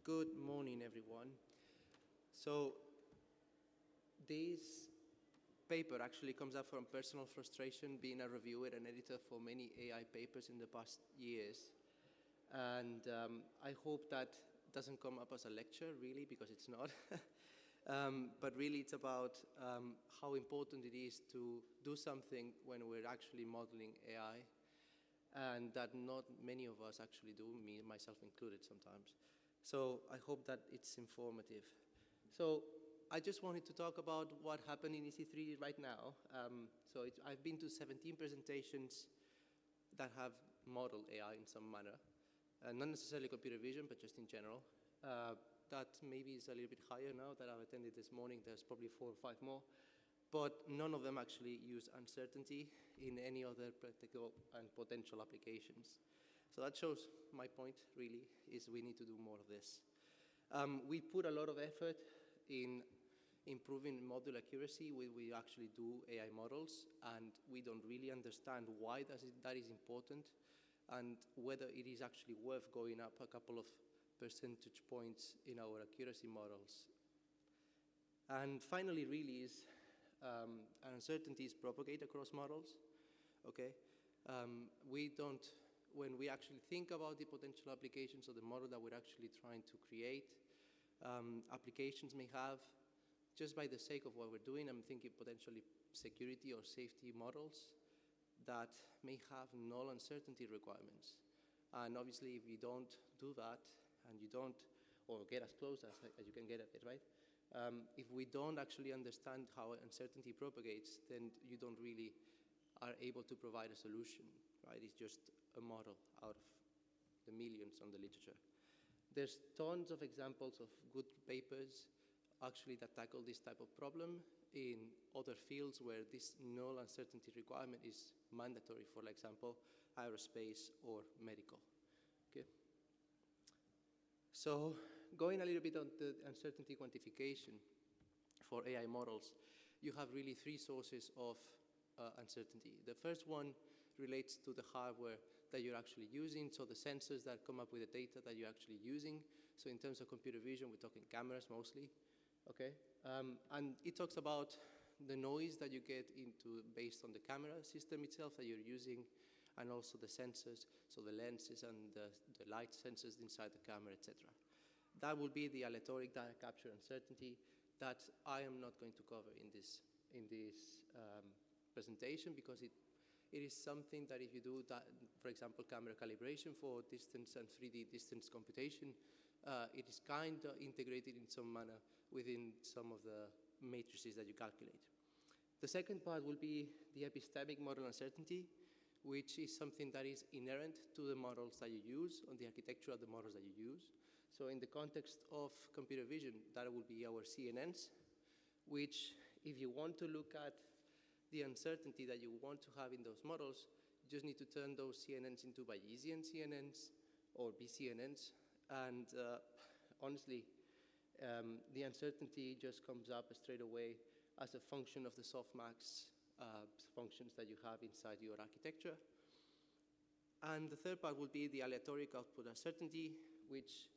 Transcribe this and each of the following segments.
Good morning, everyone. So this paper actually comes up from personal frustration, being a reviewer and editor for many AI papers in the past years. And I hope that doesn't come up as a lecture, really, because it's not. But really, it's about how important it is to do something when we're actually modeling AI, and that not many of us actually do, me, myself included sometimes. So I hope that it's informative. So I just wanted to talk about what happened in EC3 right now. I've been to 17 presentations that have modeled AI in some manner. Not necessarily computer vision, but just in general. That maybe is a little bit higher now that I've attended this morning. There's probably 4 or 5 more. But none of them actually use uncertainty in any other practical and potential applications. So that shows my point, really, is we need to do more of this. We put a lot of effort in improving model accuracy when we actually do AI models, and we don't really understand why that is important and whether it is actually worth going up a couple of percentage points in our accuracy models. And finally, really, is uncertainties propagate across models. Okay, when we actually think about the potential applications of the model that we're actually trying to create, applications may have, just by the sake of what we're doing, I'm thinking potentially security or safety models that may have null uncertainty requirements. And obviously, if you don't do that, and you don't, or get as close as you can get at it, right? If we don't actually understand how uncertainty propagates, then you don't really are able to provide a solution, right? It's just a model out of the millions on the literature. There's tons of examples of good papers actually that tackle this type of problem in other fields where this null uncertainty requirement is mandatory, for example, aerospace or medical. Okay. So going a little bit on the uncertainty quantification for AI models, you have really 3 sources of uncertainty. The first one relates to the hardware that you're actually using, so the sensors that come up with the data that you're actually using. So in terms of computer vision, we're talking cameras mostly. Okay, and it talks about the noise that you get into based on the camera system itself that you're using, and also the sensors, so the lenses and the light sensors inside the camera, etc. That will be the aleatoric data capture uncertainty that I am not going to cover in this presentation, because it is something that if you do that, for example, camera calibration for distance and 3D distance computation, it is kind of integrated in some manner within some of the matrices that you calculate. The second part will be the epistemic model uncertainty, which is something that is inherent to the models that you use, on the architecture of the models that you use. So in the context of computer vision, that will be our CNNs, which if you want to look at the uncertainty that you want to have in those models, you just need to turn those CNNs into Bayesian CNNs or BCNNs. And honestly, the uncertainty just comes up straight away as a function of the softmax functions that you have inside your architecture. And the third part will be the aleatoric output uncertainty, which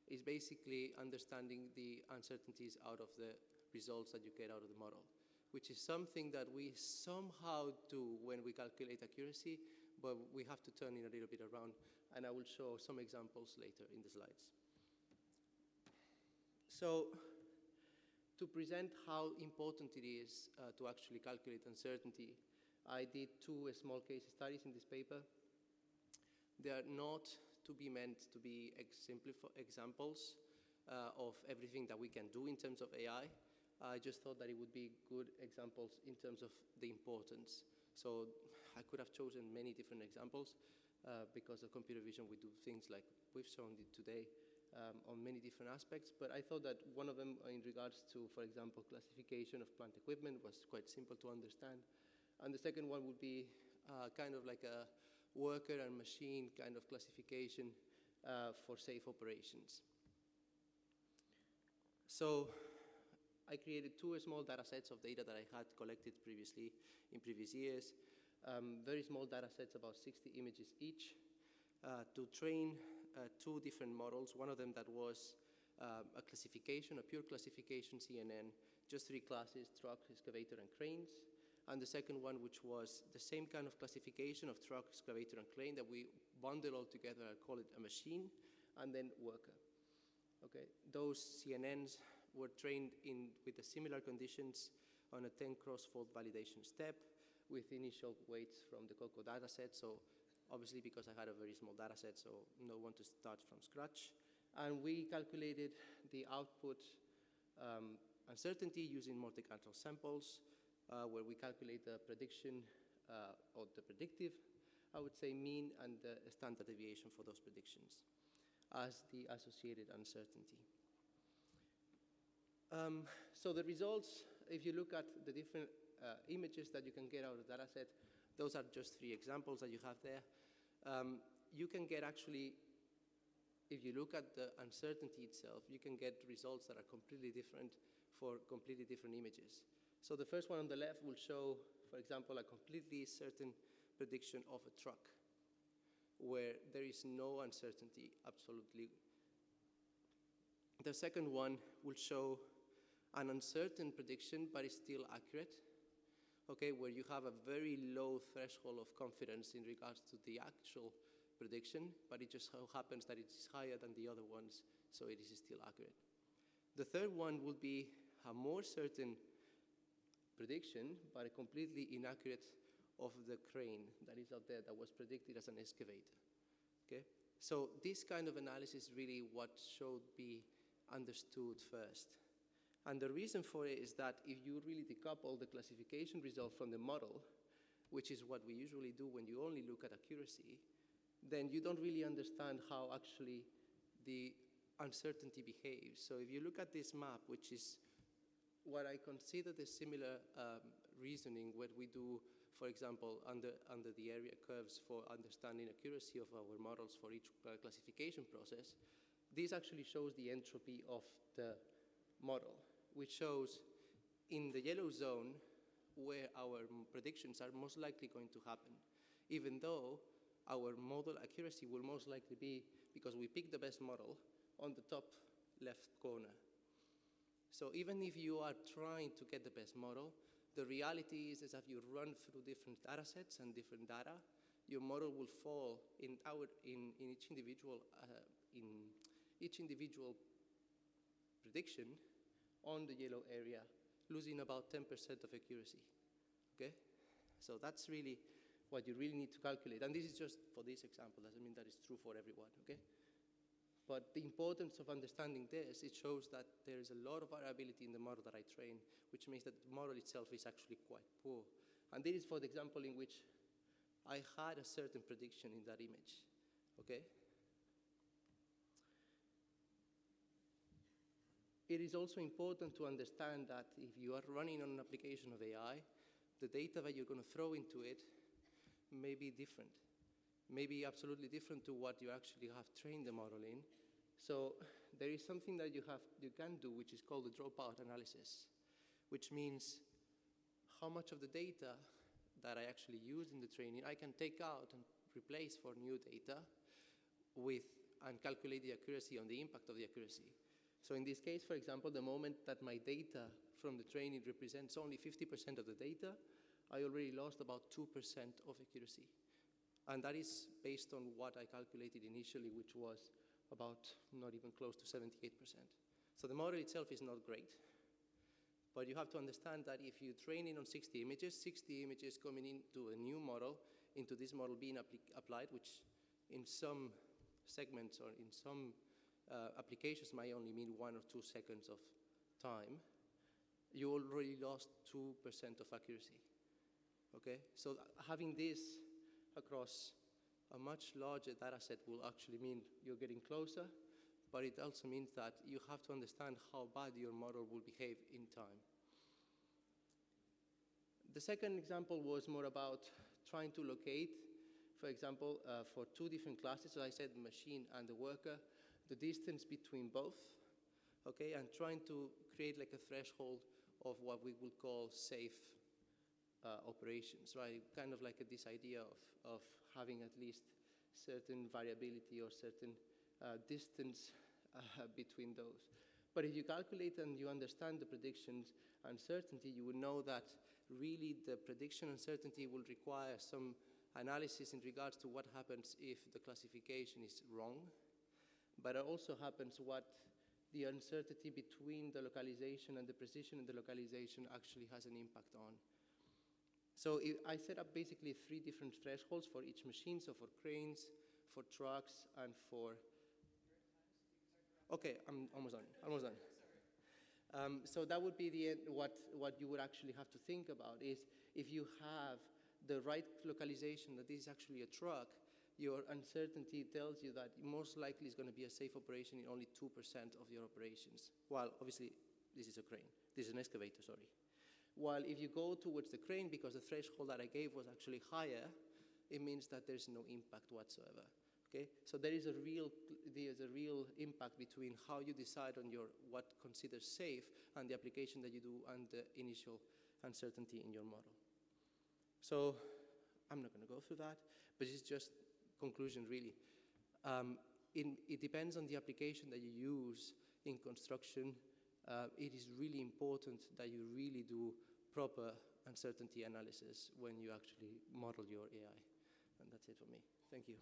is basically understanding the uncertainties out of the results that you get out of the model, which is something that we somehow do when we calculate accuracy, but we have to turn it a little bit around, and I will show some examples later in the slides. So to present how important it is to actually calculate uncertainty, I did 2 small case studies in this paper. They are not to be meant to be examples of everything that we can do in terms of AI. I just thought that it would be good examples in terms of the importance. So I could have chosen many different examples because of computer vision, we do things like we've shown it today on many different aspects. But I thought that one of them in regards to, for example, classification of plant equipment was quite simple to understand. And the second one would be kind of like a worker and machine kind of classification for safe operations. So I created 2 small data sets of data that I had collected previously in previous years. Very small data sets, about 60 images each, to train 2 different models. One of them that was a classification, a pure classification CNN, just 3 classes, truck, excavator, and cranes. And the second one, which was the same kind of classification of truck, excavator, and crane that we bundle all together. I call it a machine, and then worker. Okay, those CNNs were trained with the similar conditions on a 10 cross-fault validation step with initial weights from the COCO dataset. So obviously, because I had a very small dataset, so no one to start from scratch. And we calculated the output uncertainty using multi-cantor samples, where we calculate the prediction or the predictive, I would say, mean and the standard deviation for those predictions as the associated uncertainty. So the results, if you look at the different images that you can get out of the data set, those are just 3 examples that you have there. You can get actually, if you look at the uncertainty itself, you can get results that are completely different for completely different images. So the first one on the left will show, for example, a completely certain prediction of a truck, where there is no uncertainty, absolutely. The second one will show an uncertain prediction, but is still accurate, okay, where you have a very low threshold of confidence in regards to the actual prediction, but it just so happens that it's higher than the other ones, so it is still accurate. The third one will be a more certain prediction, but a completely inaccurate of the crane that is out there that was predicted as an excavator, okay? So this kind of analysis really what should be understood first. And the reason for it is that if you really decouple the classification result from the model, which is what we usually do when you only look at accuracy, then you don't really understand how actually the uncertainty behaves. So if you look at this map, which is what I consider the similar reasoning what we do, for example, under the area curves for understanding accuracy of our models for each classification process, this actually shows the entropy of the model, which shows in the yellow zone where our predictions are most likely going to happen, even though our model accuracy will most likely be, because we pick the best model, on the top left corner. So even if you are trying to get the best model, the reality is that you run through different data sets and different data, your model will fall in each individual prediction on the yellow area, losing about 10% of accuracy, okay? So that's really what you really need to calculate. And this is just for this example, doesn't mean that it's true for everyone, okay? But the importance of understanding this, it shows that there is a lot of variability in the model that I train, which means that the model itself is actually quite poor. And this is for the example in which I had a certain prediction in that image, okay? It is also important to understand that if you are running on an application of AI, the data that you're going to throw into it may be different, maybe absolutely different to what you actually have trained the model in. So there is something that you can do, which is called the dropout analysis, which means how much of the data that I actually use in the training I can take out and replace for new data and calculate the accuracy on the impact of the accuracy. So in this case, for example, the moment that my data from the training represents only 50% of the data, I already lost about 2% of accuracy. And that is based on what I calculated initially, which was about not even close to 78%. So the model itself is not great, but you have to understand that if you train it on 60 images coming into a new model, into this model being applied, which in some segments or in some applications might only mean 1 or 2 seconds of time, you already lost 2% of accuracy, okay? So having this across a much larger data set will actually mean you're getting closer, but it also means that you have to understand how bad your model will behave in time. The second example was more about trying to locate, for example, for 2 different classes, as I said, the machine and the worker, the distance between both, okay, and trying to create like a threshold of what we would call safe operations, right? Kind of like this idea of having at least certain variability or certain distance between those. But if you calculate and you understand the predictions uncertainty, you will know that really the prediction uncertainty will require some analysis in regards to what happens if the classification is wrong, but it also happens what the uncertainty between the localization and the precision in the localization actually has an impact on. So I set up basically 3 different thresholds for each machine, so for cranes, for trucks, and for... Okay, I'm almost done. So that would be the end. What you would actually have to think about is if you have the right localization that this is actually a truck, your uncertainty tells you that most likely it's going to be a safe operation in only 2% of your operations. Well, obviously, this is a crane. This is an excavator, sorry. While if you go towards the crane, because the threshold that I gave was actually higher, it means that there's no impact whatsoever. Okay? So there is a real impact between how you decide on what considers safe and the application that you do and the initial uncertainty in your model. So I'm not going to go through that, but it's just conclusion really. It depends on the application that you use in construction. It is really important that you really do proper uncertainty analysis when you actually model your AI. And that's it for me. Thank you.